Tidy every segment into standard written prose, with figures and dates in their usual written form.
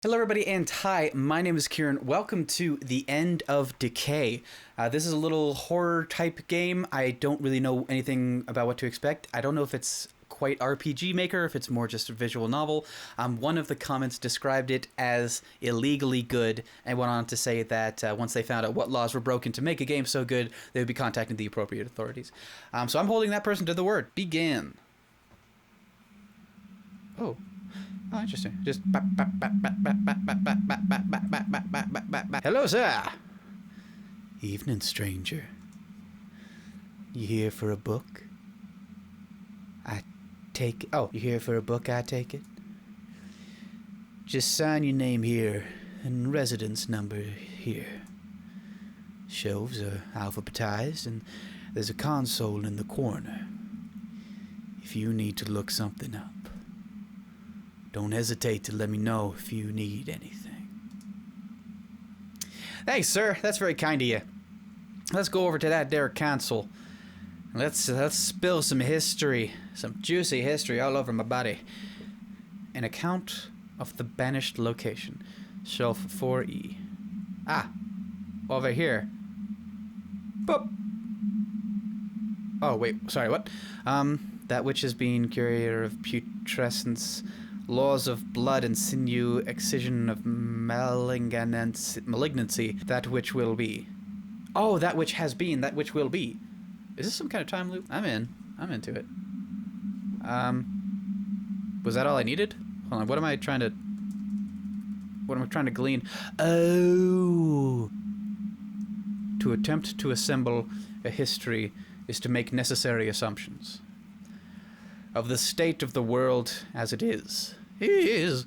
Hello everybody and hi, my name is Kieran. Welcome to the end of Decay. This is a little horror type game. I don't really know anything about what to expect. I don't know if it's quite RPG Maker, if it's more just a visual novel. One of the comments described it as illegally good and went on to say that once they found out what laws were broken to make a game so good, they would be contacting the appropriate authorities. So I'm holding that person to the word. Begin. Oh, interesting. Just hello, sir. Evening, stranger. You here for a book? I take it. Oh, you here for a book? I take it. Just sign your name here and residence number here. Shelves are alphabetized, and there's a console in the corner. If you need to look something up, don't hesitate to let me know if you need anything. Thanks, sir. That's very kind of you. Let's go over to that there console. Let's spill some history, some juicy history all over my body. An account of the banished location. Shelf 4E. Ah, over here. Boop. Oh, wait, sorry, what? That which has been curator of putrescence, laws of blood and sinew, excision of malignancy, that which will be. Oh, that which has been, that which will be. Is this some kind of time loop? I'm into it. Was that all I needed? Hold on, what am I trying to glean? Oh! To attempt to assemble a history is to make necessary assumptions of the state of the world as it is. He is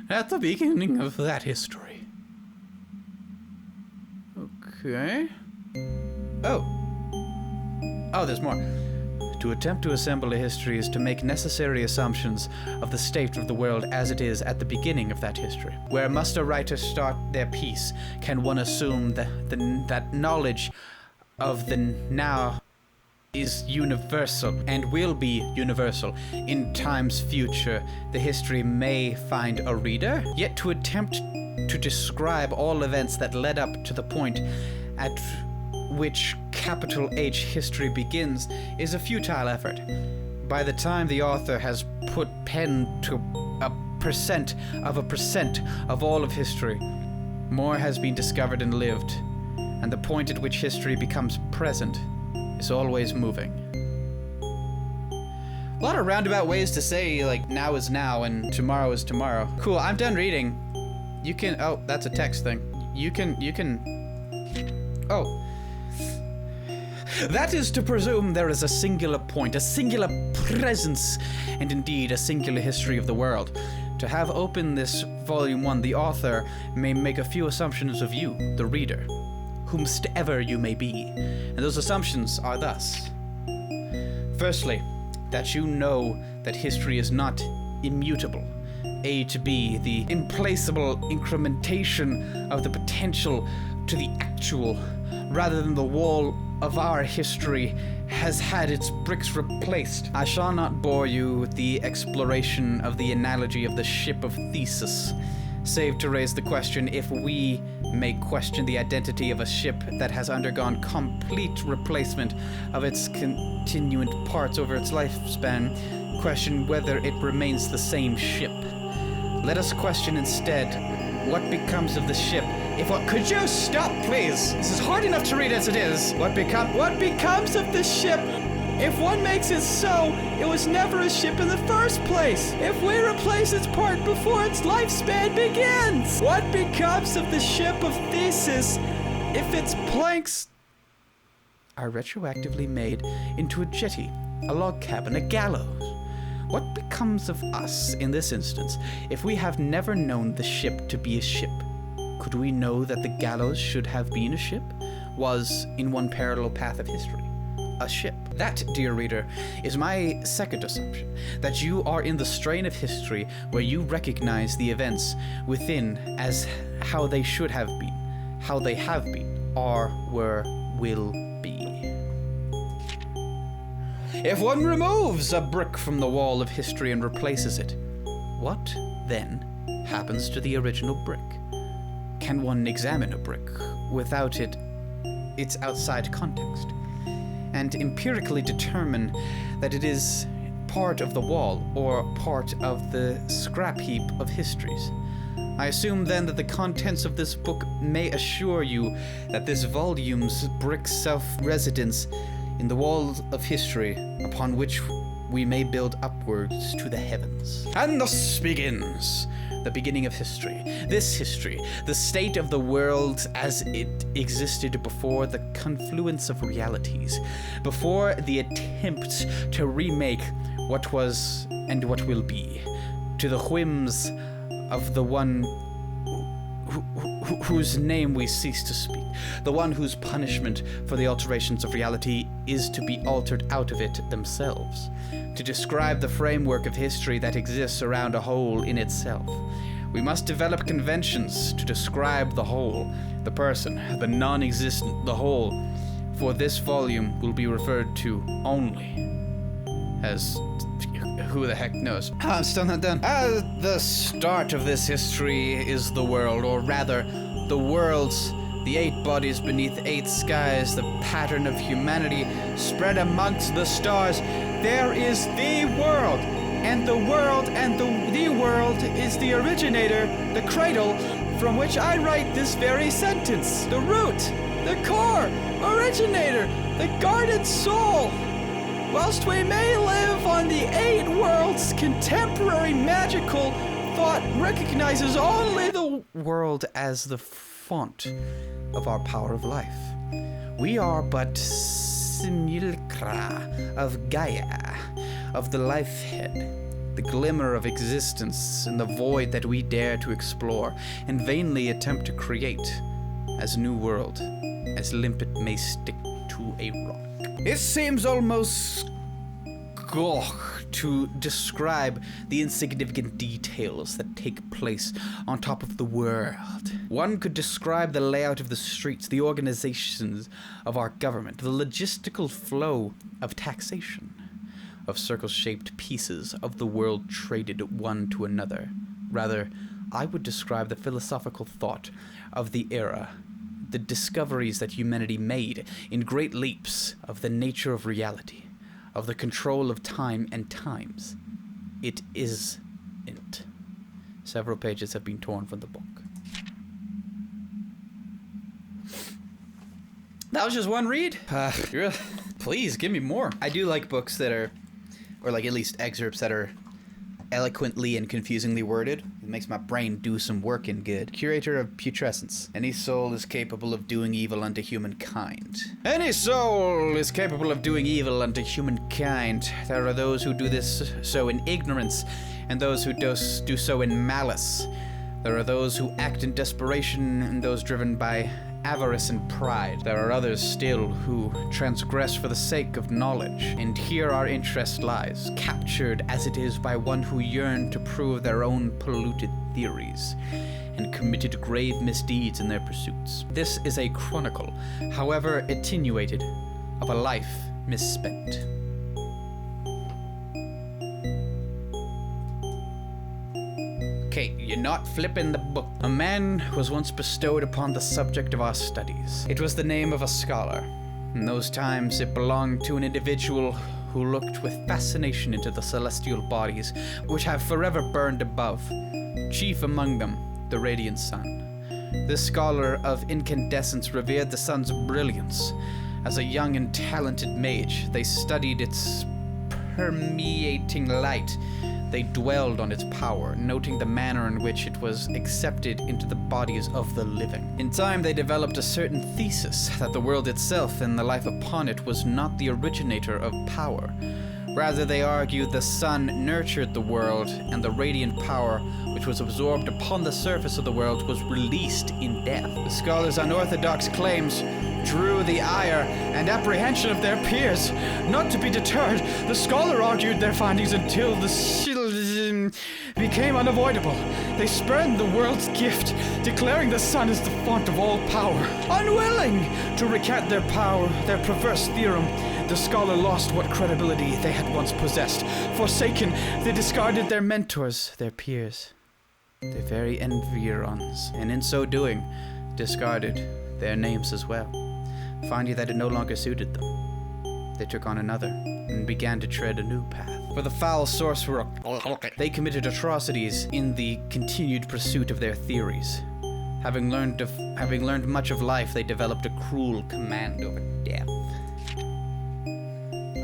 at the beginning of that history. Okay. Oh, there's more. To attempt to assemble a history is to make necessary assumptions of the state of the world as it is at the beginning of that history. Where must a writer start their piece? Can one assume that knowledge of the now is universal and will be universal in times future? The history may find a reader, yet to attempt to describe all events that led up to the point at which capital H history begins is a futile effort. By the time the author has put pen to a percent of all of history, more has been discovered and lived, and the point at which history becomes present is always moving. A lot of roundabout ways to say, like, now is now and tomorrow is tomorrow. Cool, I'm done reading. You can, oh, that's a text thing. You can, oh. That is to presume there is a singular point, a singular presence, and indeed a singular history of the world. To have opened this volume 1, the author may make a few assumptions of you, the reader, whomsoever you may be, and those assumptions are thus. Firstly, that you know that history is not immutable. A to B, the implacable incrementation of the potential to the actual, rather than the wall of our history has had its bricks replaced. I shall not bore you with the exploration of the analogy of the ship of Theseus, save to raise the question if we may question the identity of a ship that has undergone complete replacement of its constituent parts over its lifespan, question whether it remains the same ship. Let us question instead what becomes of the ship if what— Could you stop, please? This is hard enough to read as it is. What becomes of the ship if one makes it so it was never a ship in the first place? If we replace its part before its lifespan begins? What becomes of the ship of Theseus if its planks are retroactively made into a jetty, a log cabin, a gallows? What becomes of us in this instance if we have never known the ship to be a ship? Could we know that the gallows should have been a ship, was, in one parallel path of history, a ship? That, dear reader, is my second assumption, that you are in the strain of history where you recognize the events within as how they should have been, how they have been, are, were, will be. If one removes a brick from the wall of history and replaces it, what then happens to the original brick? Can one examine a brick without its outside context, and empirically determine that it is part of the wall or part of the scrap heap of histories? I assume then that the contents of this book may assure you that this volume's brick self-residence in the walls of history upon which we may build upwards to the heavens. And thus begins the beginning of history. This history, the state of the world as it existed before the confluence of realities, before the attempt to remake what was and what will be, to the whims of the one whose name we cease to speak, the one whose punishment for the alterations of reality is to be altered out of it themselves, to describe the framework of history that exists around a whole in itself. We must develop conventions to describe the whole, the person, the non-existent, the whole, for this volume will be referred to only as who the heck knows. I'm still not done. The start of this history is the world, or rather, the worlds, the 8 bodies beneath 8 skies, the pattern of humanity spread amongst the stars. There is the world, and the world and the world is the originator, the cradle, from which I write this very sentence. The root, the core, originator, the guarded soul. Whilst we may live on the 8 worlds, contemporary magical thought recognizes only the world as the font of our power of life. We are but simulacra of Gaia, of the life head, the glimmer of existence in the void that we dare to explore and vainly attempt to create as new world, as limpet may stick to a rock. It seems almost to describe the insignificant details that take place on top of the world. One could describe the layout of the streets, the organizations of our government, the logistical flow of taxation, of circle-shaped pieces of the world traded one to another. Rather, I would describe the philosophical thought of the era, the discoveries that humanity made in great leaps of the nature of reality, of the control of time and times. It isn't. Several pages have been torn from the book. That was just one read. Please give me more. I do like books that are, or like at least excerpts that are eloquently and confusingly worded. It makes my brain do some working good. Curator of Putrescence. Any soul is capable of doing evil unto humankind. Any soul is capable of doing evil unto humankind. There are those who do this so in ignorance, and those who do so in malice. There are those who act in desperation, and those driven by avarice and pride. There are others still who transgress for the sake of knowledge, and here our interest lies, captured as it is by one who yearned to prove their own polluted theories, and committed grave misdeeds in their pursuits. This is a chronicle, however attenuated, of a life misspent. Okay, you're not flipping the book. A man was once bestowed upon the subject of our studies. It was the name of a scholar. In those times, it belonged to an individual who looked with fascination into the celestial bodies which have forever burned above, chief among them, the radiant sun. This scholar of incandescence revered the sun's brilliance. As a young and talented mage, they studied its permeating light. They dwelled on its power, noting the manner in which it was accepted into the bodies of the living. In time, they developed a certain thesis that the world itself and the life upon it was not the originator of power. Rather, they argued the sun nurtured the world, and the radiant power which was absorbed upon the surface of the world was released in death. The scholars' unorthodox claims drew the ire and apprehension of their peers. Not to be deterred, the scholar argued their findings until the became unavoidable. They spurned the world's gift, declaring the sun as the font of all power. Unwilling to recant their perverse theorem, the scholar lost what credibility they had once possessed. Forsaken, they discarded their mentors, their peers. their very environs, and in so doing, discarded their names as well. Finding that it no longer suited them, they took on another, and began to tread a new path. For the foul sorcerer, they committed atrocities in the continued pursuit of their theories. Having learned much of life, they developed a cruel command over death.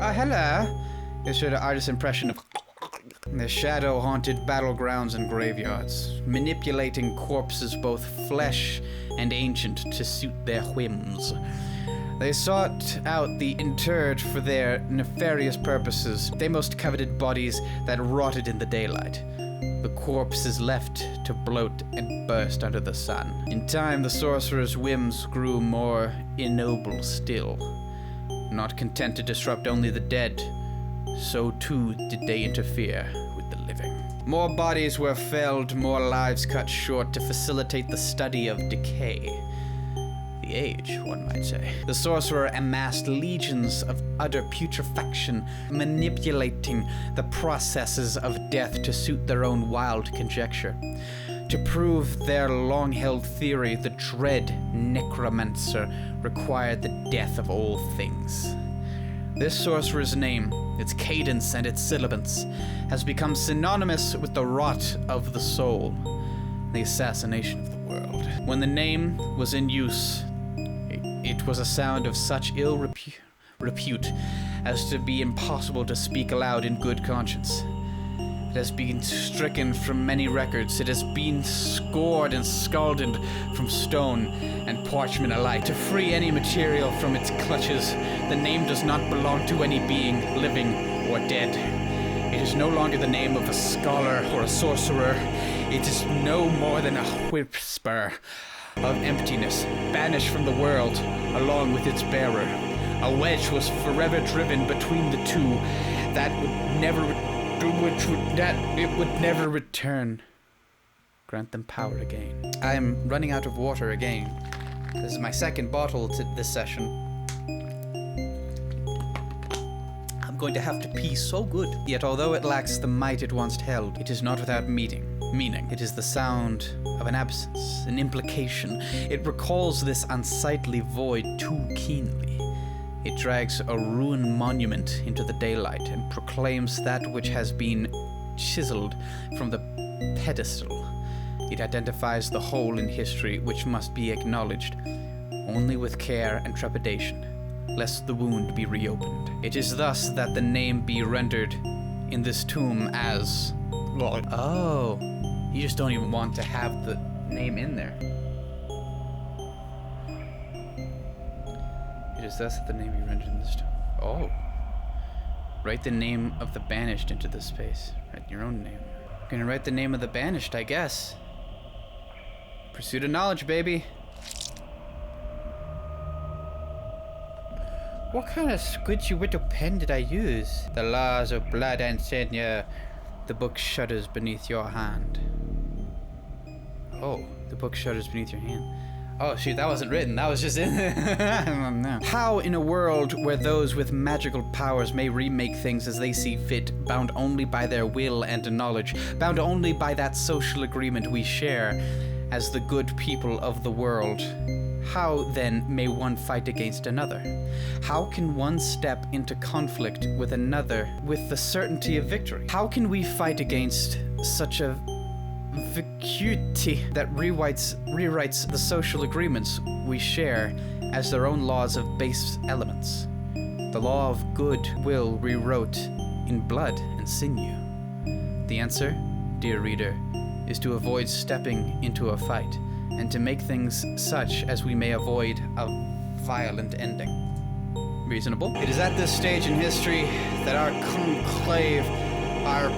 Hello. It's an artist's impression of the shadow-haunted battlegrounds and graveyards, manipulating corpses both flesh and ancient to suit their whims. They sought out the interred for their nefarious purposes. They most coveted bodies that rotted in the daylight. The corpses left to bloat and burst under the sun. In time, the sorcerer's whims grew more ignoble still. Not content to disrupt only the dead, so too did they interfere with the living. More bodies were felled, more lives cut short to facilitate the study of decay. The age, one might say. The sorcerer amassed legions of utter putrefaction, manipulating the processes of death to suit their own wild conjecture. To prove their long-held theory, the dread necromancer required the death of all things. This sorcerer's name, its cadence and its sibilance, has become synonymous with the rot of the soul, the assassination of the world. When the name was in use, it was a sound of such ill repute as to be impossible to speak aloud in good conscience. It has been stricken from many records. It has been scored and scalded from stone and parchment alike. To free any material from its clutches, the name does not belong to any being, living or dead. It is no longer the name of a scholar or a sorcerer. It is no more than a whisper of emptiness, banished from the world along with its bearer. A wedge was forever driven between the two that would never return. Grant them power again. I am running out of water again. This is my second bottle to this session. I'm going to have to pee so good. Yet although it lacks the might it once held, it is not without meaning. It is the sound of an absence, an implication. It recalls this unsightly void too keenly. It drags a ruined monument into the daylight and proclaims that which has been chiseled from the pedestal. It identifies the hole in history which must be acknowledged only with care and trepidation, lest the wound be reopened. It is thus that the name be rendered in this tomb as... Oh, you just don't even want to have the name in there. It is thus that the name be rendered in this tomb. Oh. Write the name of the banished into this space. Write your own name. Gonna write the name of the banished, I guess. Pursuit of knowledge, baby. What kind of squidgy little pen did I use? The laws of blood and tenure. The book shudders beneath your hand. Oh, the book shudders beneath your hand. Oh shoot, that wasn't written, that was just in there. How in a world where those with magical powers may remake things as they see fit, bound only by their will and knowledge, bound only by that social agreement we share as the good people of the world, how then may one fight against another? How can one step into conflict with another with the certainty of victory? How can we fight against such a vacuity that rewrites the social agreements we share as their own laws of base elements? The law of good will rewrote in blood and sinew. The answer, dear reader, is to avoid stepping into a fight and to make things such as we may avoid a violent ending. Reasonable? It is at this stage in history that our conclave, our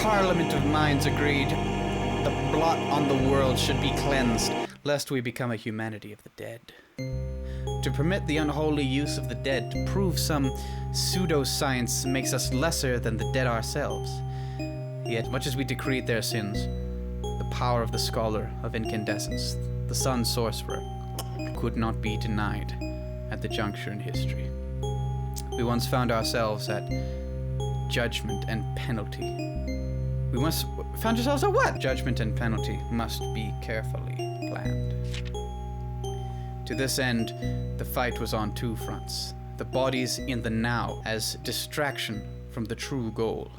parliament of minds agreed the blot on the world should be cleansed, lest we become a humanity of the dead. To permit the unholy use of the dead to prove some pseudoscience makes us lesser than the dead ourselves. Yet, much as we decreed their sins, the power of the scholar of incandescence, the sun sorcerer, could not be denied at the juncture in history. We once found ourselves at judgment and penalty. We once found yourselves a what? Judgment and penalty must be carefully planned. To this end, the fight was on two fronts. The bodies in the now as distraction from the true goal.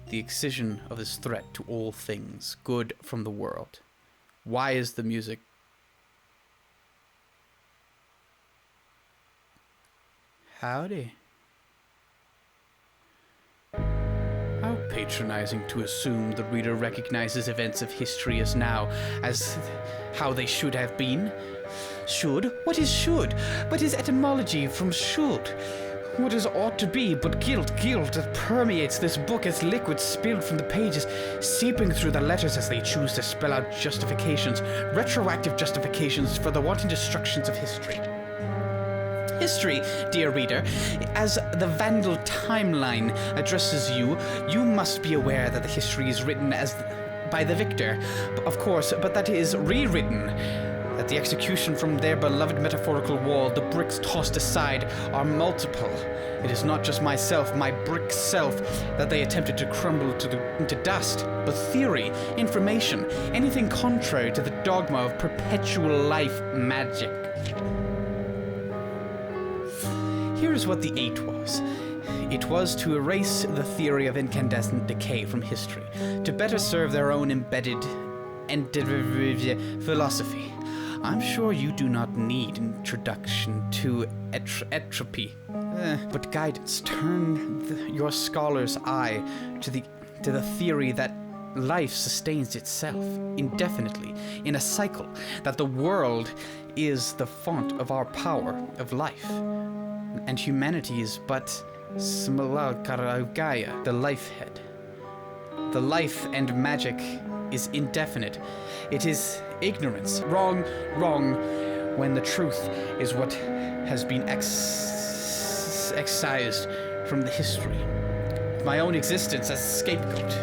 The excision of this threat to all things good from the world. Why is the music... Howdy. How patronizing to assume the reader recognizes events of history as now, as how they should have been. Should? What is should? But is etymology from should? What is ought to be but guilt that permeates this book as liquid spilled from the pages, seeping through the letters as they choose to spell out justifications, retroactive justifications for the wanton destructions of history. History, dear reader, as the Vandal timeline addresses you, you must be aware that the history is written by the victor, of course, but that is rewritten. That the execution from their beloved metaphorical wall, the bricks tossed aside, are multiple. It is not just myself, my brick self, that they attempted to crumble into dust, but theory, information, anything contrary to the dogma of perpetual life magic. Here is what the 8 was. It was to erase the theory of incandescent decay from history, to better serve their own embedded philosophy. I'm sure you do not need introduction to entropy, but guidance. Turn your scholar's eye to the theory that life sustains itself indefinitely in a cycle, that the world is the font of our power of life, and humanity is but Smalalkaragaya, the life head. The life and magic is indefinite. It is ignorance. Wrong, when the truth is what has been excised from the history. My own existence as scapegoat.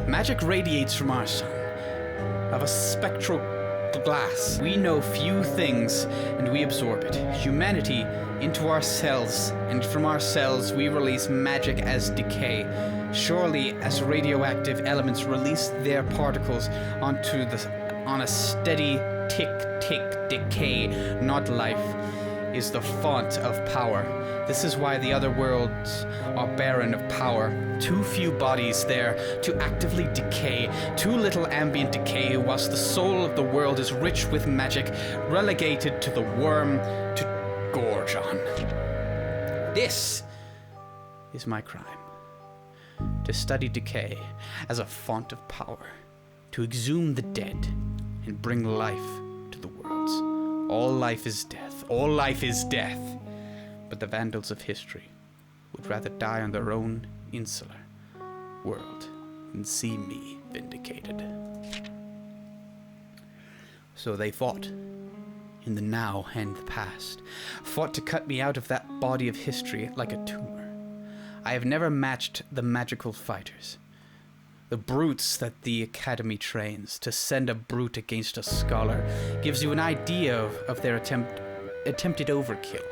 Magic radiates from our sun, of a spectral glass. We know few things, and we absorb it. Humanity into our cells, and from our cells we release magic as decay. Surely, as radioactive elements release their particles on a steady tick-tick decay, not life, is the font of power. This is why the other worlds are barren of power. Too few bodies there to actively decay, too little ambient decay, whilst the soul of the world is rich with magic, relegated to the worm to gorge on. This is my crime. To study decay as a font of power, to exhume the dead and bring life to the worlds. All life is death, all life is death. But the Vandals of history would rather die on their own insular world than see me vindicated. So they fought, in the now and the past, fought to cut me out of that body of history like a tumor. I have never matched the magical fighters, the brutes that the Academy trains. To send a brute against a scholar gives you an idea of their attempted overkill,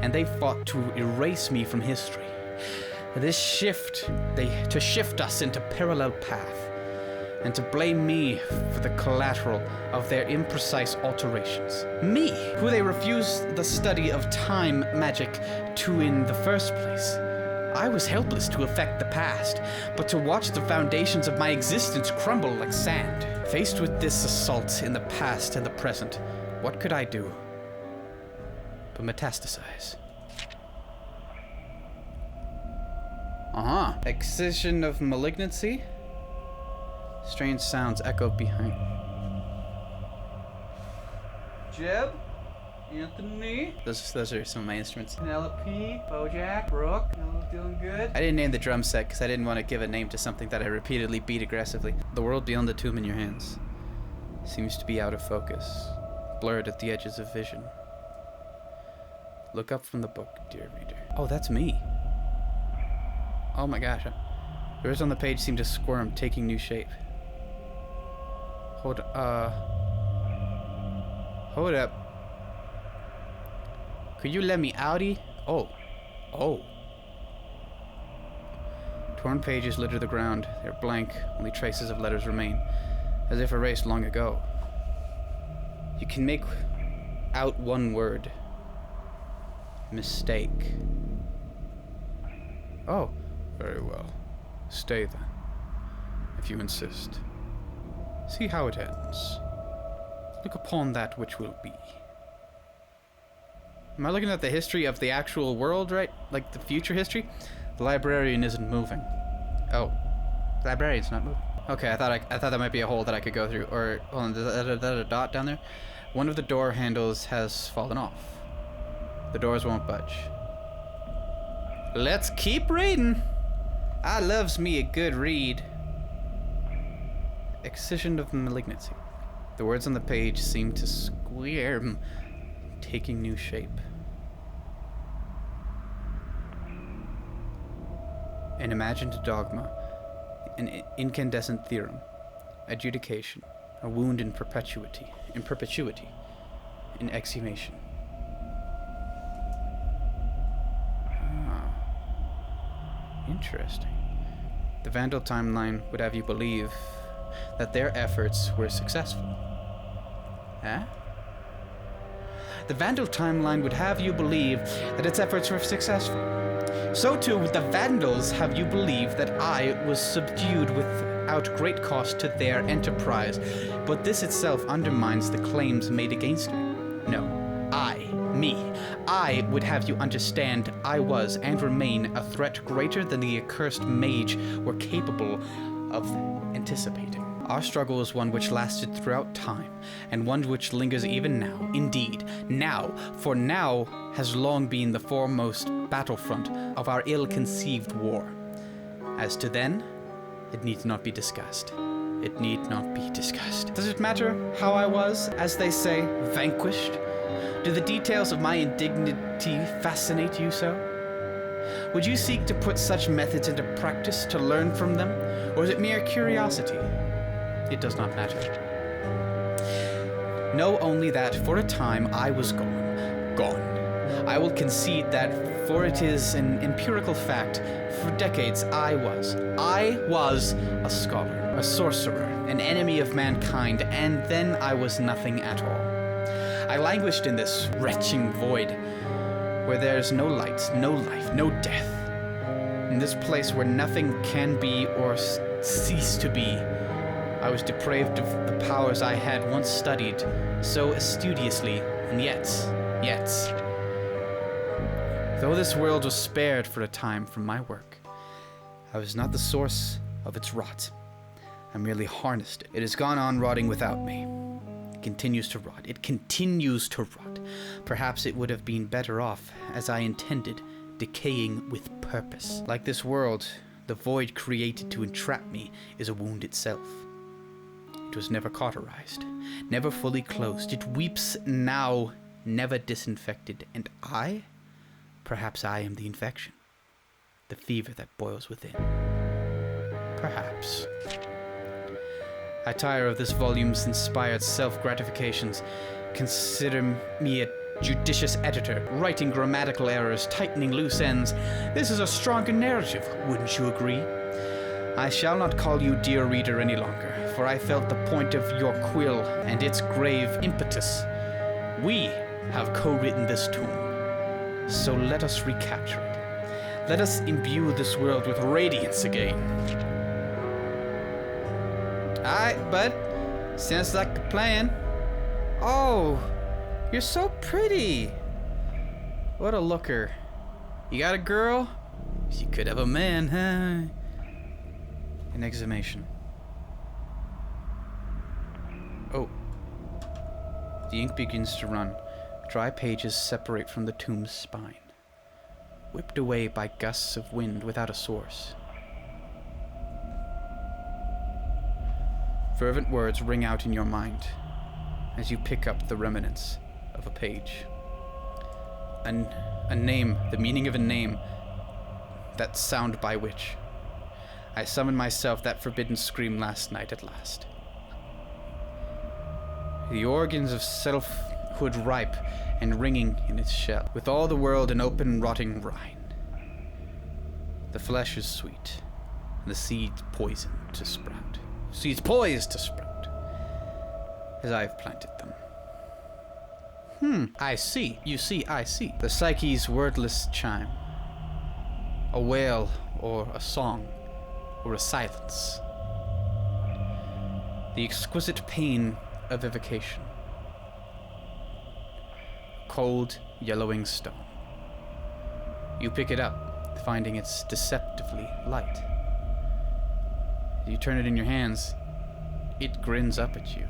and they fought to erase me from history. To shift us into parallel path, and to blame me for the collateral of their imprecise alterations. Me, who they refused the study of time magic to in the first place. I was helpless to affect the past, but to watch the foundations of my existence crumble like sand. Faced with this assault in the past and the present, what could I do but metastasize? Excision of malignancy? Strange sounds echo behind. Jeb? Anthony? Those are some of my instruments. Penelope, Bojack, Brooke, all doing good. I didn't name the drum set because I didn't want to give a name to something that I repeatedly beat aggressively. The world beyond the tomb in your hands seems to be out of focus, blurred at the edges of vision. Look up from the book, dear reader. Oh, that's me. Oh my gosh. The words on the page seem to squirm, taking new shape. Hold up. Could you let me outie? Oh. Torn pages litter the ground. They're blank, only traces of letters remain, as if erased long ago. You can make out one word. Mistake. Oh, very well. Stay then, if you insist. See how it ends. Look upon that which will be. Am I looking at the history of the actual world, right? Like the future history? The librarian isn't moving. Oh, the librarian's not moving. Okay, I thought that might be a hole that I could go through. Or, hold on, is that a dot down there? One of the door handles has fallen off. The doors won't budge. Let's keep reading. I loves me a good read. Excision of malignancy. The words on the page seem to squirm, taking new shape. An imagined dogma, an incandescent theorem, adjudication, a wound in perpetuity, in exhumation. Ah, interesting. The Vandal timeline would have you believe that their efforts were successful. Eh? The Vandal timeline would have you believe that its efforts were successful. So too would the Vandals have you believe that I was subdued without great cost to their enterprise, but this itself undermines the claims made against me. No, I would have you understand I was and remain a threat greater than the accursed mage were capable of anticipating. Our struggle is one which lasted throughout time, and one which lingers even now. Indeed, now, for now has long been the foremost battlefront of our ill-conceived war. As to then, it need not be discussed. It need not be discussed. Does it matter how I was, as they say, vanquished? Do the details of my indignity fascinate you so? Would you seek to put such methods into practice to learn from them, or is it mere curiosity? It does not matter. Know only that for a time I was gone. I will concede that, for it is an empirical fact, for decades I was a scholar, a sorcerer, an enemy of mankind, and then I was nothing at all. I languished in this retching void, where there's no light, no life, no death. In this place where nothing can be or cease to be, I was depraved of the powers I had once studied so studiously, and yet, though this world was spared for a time from my work, I was not the source of its rot. I merely harnessed it. It has gone on rotting without me. It continues to rot. It continues to rot. Perhaps it would have been better off, as I intended, decaying with purpose. Like this world, the void created to entrap me is a wound itself. It was never cauterized, never fully closed. It weeps now, never disinfected. And perhaps I am the infection, the fever that boils within. Perhaps. I tire of this volume's inspired self-gratifications. Consider me a judicious editor, writing grammatical errors, tightening loose ends. This is a stronger narrative, wouldn't you agree? I shall not call you dear reader any longer, for I felt the point of your quill and its grave impetus. We have co-written this tomb, so let us recapture it. Let us imbue this world with radiance again. Alright, bud. Sounds like a plan. Oh, you're so pretty. What a looker. You got a girl? You could have a man, huh? An exhumation. Oh. The ink begins to run. Dry pages separate from the tomb's spine, whipped away by gusts of wind without a source. Fervent words ring out in your mind as you pick up the remnants of a page. A name, the meaning of a name, that sound by which I summoned myself that forbidden scream last night at last. The organs of selfhood ripe and ringing in its shell, with all the world an open rotting rind. The flesh is sweet, the seeds poised to sprout. Seeds poised to sprout, as I have planted them. I see. You see, I see. The psyche's wordless chime. A wail or a song or a silence. The exquisite pain of evocation. Cold, yellowing stone. You pick it up, finding it's deceptively light. You turn it in your hands, it grins up at you.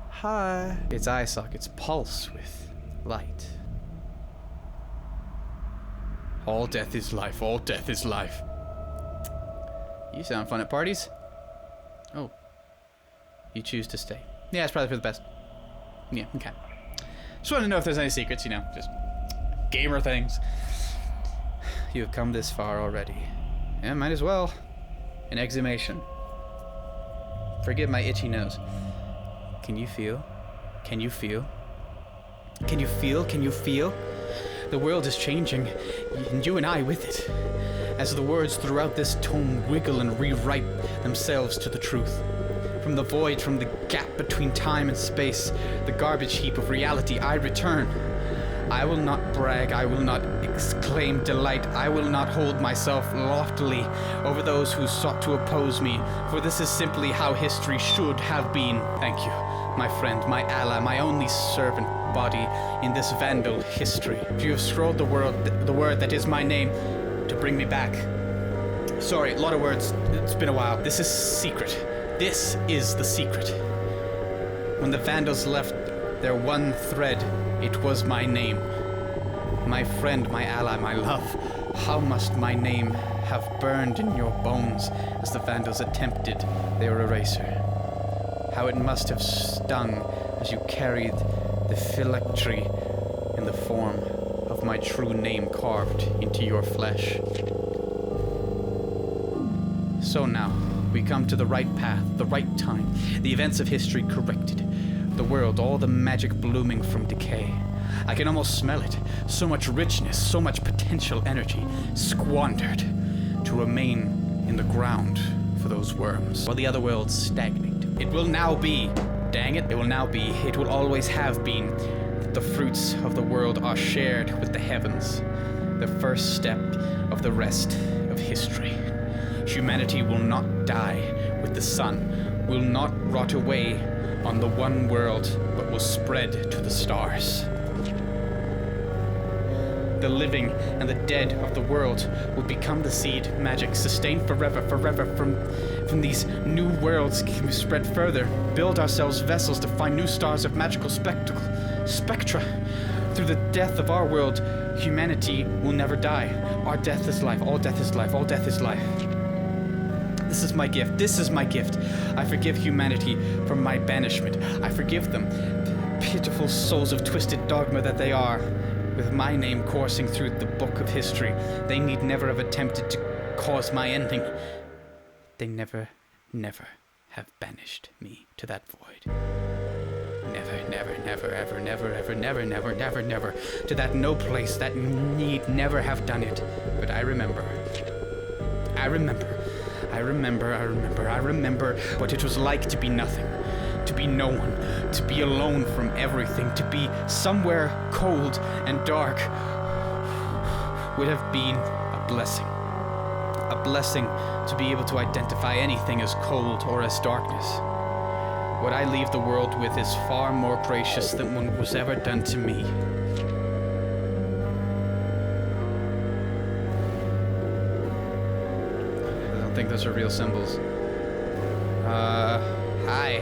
Hi. Its eye sockets pulse with light. All death is life, all death is life. You sound fun at parties. Oh. You choose to stay. Yeah, it's probably for the best. Yeah, okay. Just want to know if there's any secrets, just gamer things. You have come this far already. Yeah, might as well. An exhumation. Forgive my itchy nose. Can you feel? Can you feel? Can you feel? Can you feel? The world is changing, and you and I with it. As the words throughout this tome wiggle and rewrite themselves to the truth. From the void, from the gap between time and space, the garbage heap of reality, I return. I will not brag, I will not exclaim delight, I will not hold myself loftily over those who sought to oppose me, for this is simply how history should have been. Thank you, my friend, my ally, my only servant body in this vandal history. If you have scrolled the word that is my name, to bring me back. Sorry, a lot of words, it's been a while. This is secret. This is the secret. When the Vandals left their one thread, it was my name. My friend, my ally, my love. How must my name have burned in your bones as the Vandals attempted their eraser? How it must have stung as you carried the phylactery in the form of my true name carved into your flesh. So now, we come to the right path, the right time, the events of history corrected. The world, all the magic blooming from decay. I can almost smell it. So much richness, so much potential energy, squandered to remain in the ground for those worms, while the other worlds stagnate. It will now be, dang it, it will now be, it will always have been, that the fruits of the world are shared with the heavens, the first step of the rest of history. Humanity will not die with the sun, will not rot away on the one world, but will spread to the stars. The living and the dead of the world will become the seed magic, sustained forever from these new worlds can be spread further, build ourselves vessels to find new stars of magical spectra. Through the death of our world, humanity will never die. Our death is life, all death is life, all death is life. This is my gift. This is my gift. I forgive humanity from my banishment. I forgive them, pitiful souls of twisted dogma that they are. With my name coursing through the book of history, they need never have attempted to cause my ending. They never have banished me to that void. Never, to that no place that need never have done it. But I remember what it was like to be nothing, to be no one, to be alone from everything, to be somewhere cold and dark would have been a blessing. A blessing to be able to identify anything as cold or as darkness. What I leave the world with is far more gracious than what was ever done to me. I don't think those are real symbols. Hi.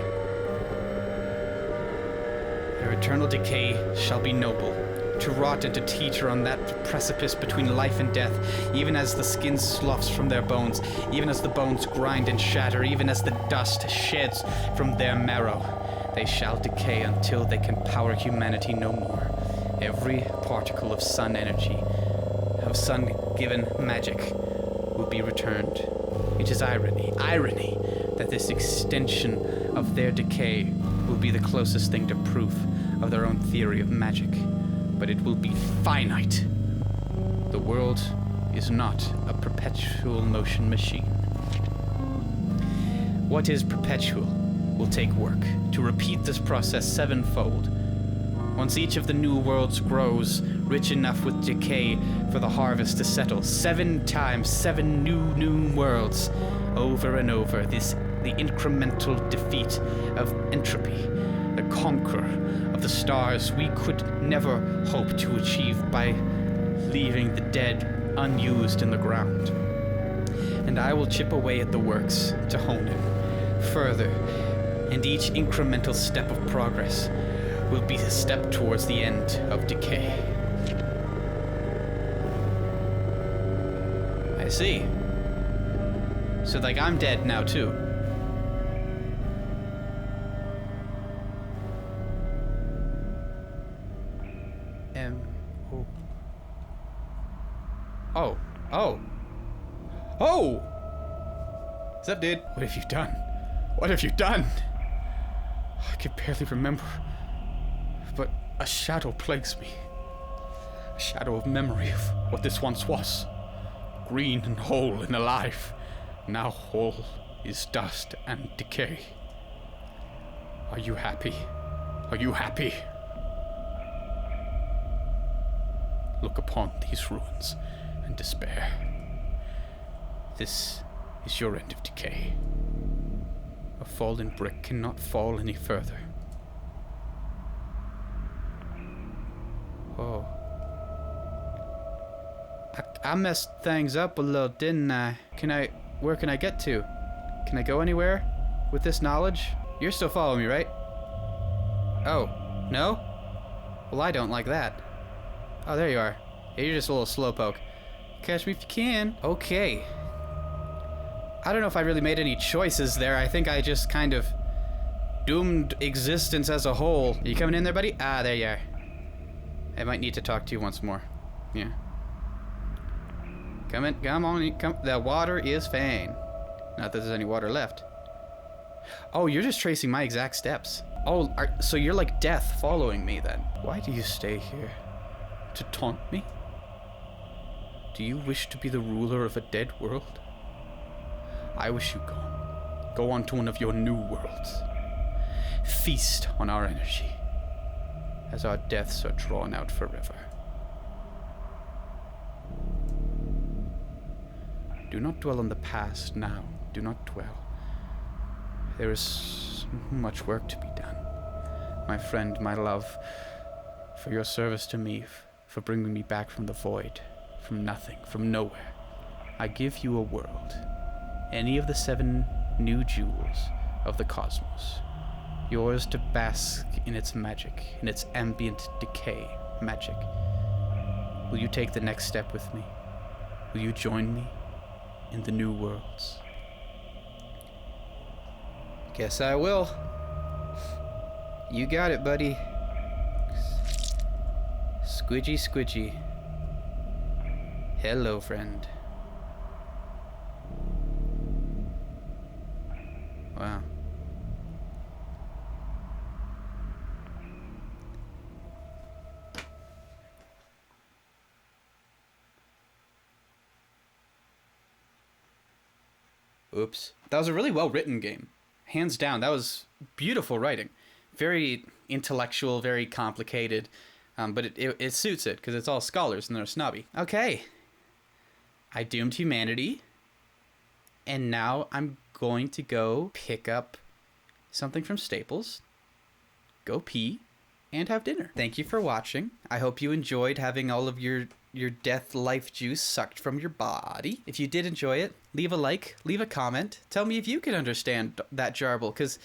Their eternal decay shall be noble. To rot and to teeter on that precipice between life and death, even as the skin sloughs from their bones, even as the bones grind and shatter, even as the dust sheds from their marrow, they shall decay until they can power humanity no more. Every particle of sun energy, of sun-given magic, will be returned. It is irony, that this extension of their decay will be the closest thing to proof of their own theory of magic. But it will be finite. The world is not a perpetual motion machine. What is perpetual will take work to repeat this process sevenfold. Once each of the new worlds grows rich enough with decay for the harvest to settle, 7 times 7 new worlds, over and over, the incremental defeat of entropy, the conqueror of the stars we could never hope to achieve by leaving the dead unused in the ground. And I will chip away at the works to hone it further, and each incremental step of progress will be a step towards the end of decay. I see. So, like, I'm dead now, too. Oh! What's up, dude? What have you done? What have you done? I can barely remember, but a shadow plagues me. A shadow of memory of what this once was. Green and whole and alive. Now whole is dust and decay. Are you happy? Are you happy? Look upon these ruins and despair. This is your end of decay. A fallen brick cannot fall any further. Oh. I messed things up a little, didn't I? Where can I get to? Can I go anywhere with this knowledge? You're still following me, right? Oh, no? Well, I don't like that. Oh, there you are. Yeah, you're just a little slowpoke. Catch me if you can. Okay. I don't know if I really made any choices there. I think I just kind of doomed existence as a whole. Are you coming in there, buddy? Ah, there you are. I might need to talk to you once more. Yeah. Come on, come. The water is fine. Not that there's any water left. Oh, you're just tracing my exact steps. Oh, so you're like death following me then. Why do you stay here? To taunt me? Do you wish to be the ruler of a dead world? I wish you gone. Go on to one of your new worlds. Feast on our energy as our deaths are drawn out forever. Do not dwell on the past now. Do not dwell. There is much work to be done. My friend, my love, for your service to me, for bringing me back from the void, from nothing, from nowhere. I give you a world. Any of the 7 new jewels of the cosmos. Yours to bask in its magic, in its ambient decay magic. Will you take the next step with me? Will you join me in the new worlds? Guess I will. You got it, buddy. Squidgy, squidgy. Hello, friend. Wow. Oops. That was a really well-written game. Hands down, that was beautiful writing. Very intellectual, very complicated, but it suits it, because it's all scholars and they're snobby. Okay. I doomed humanity, and now I'm going to go pick up something from Staples, go pee, and have dinner. Thank you for watching. I hope you enjoyed having all of your death life juice sucked from your body. If you did enjoy it, leave a like, leave a comment. Tell me if you can understand that jarble, because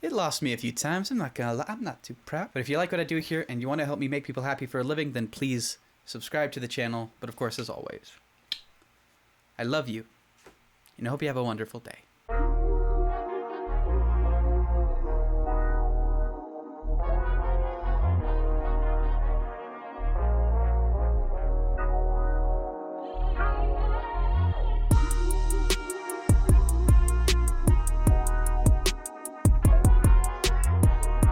it lost me a few times. I'm not gonna lie, I'm not too proud. But if you like what I do here and you want to help me make people happy for a living, then please subscribe to the channel. But of course, as always, I love you, and I hope you have a wonderful day.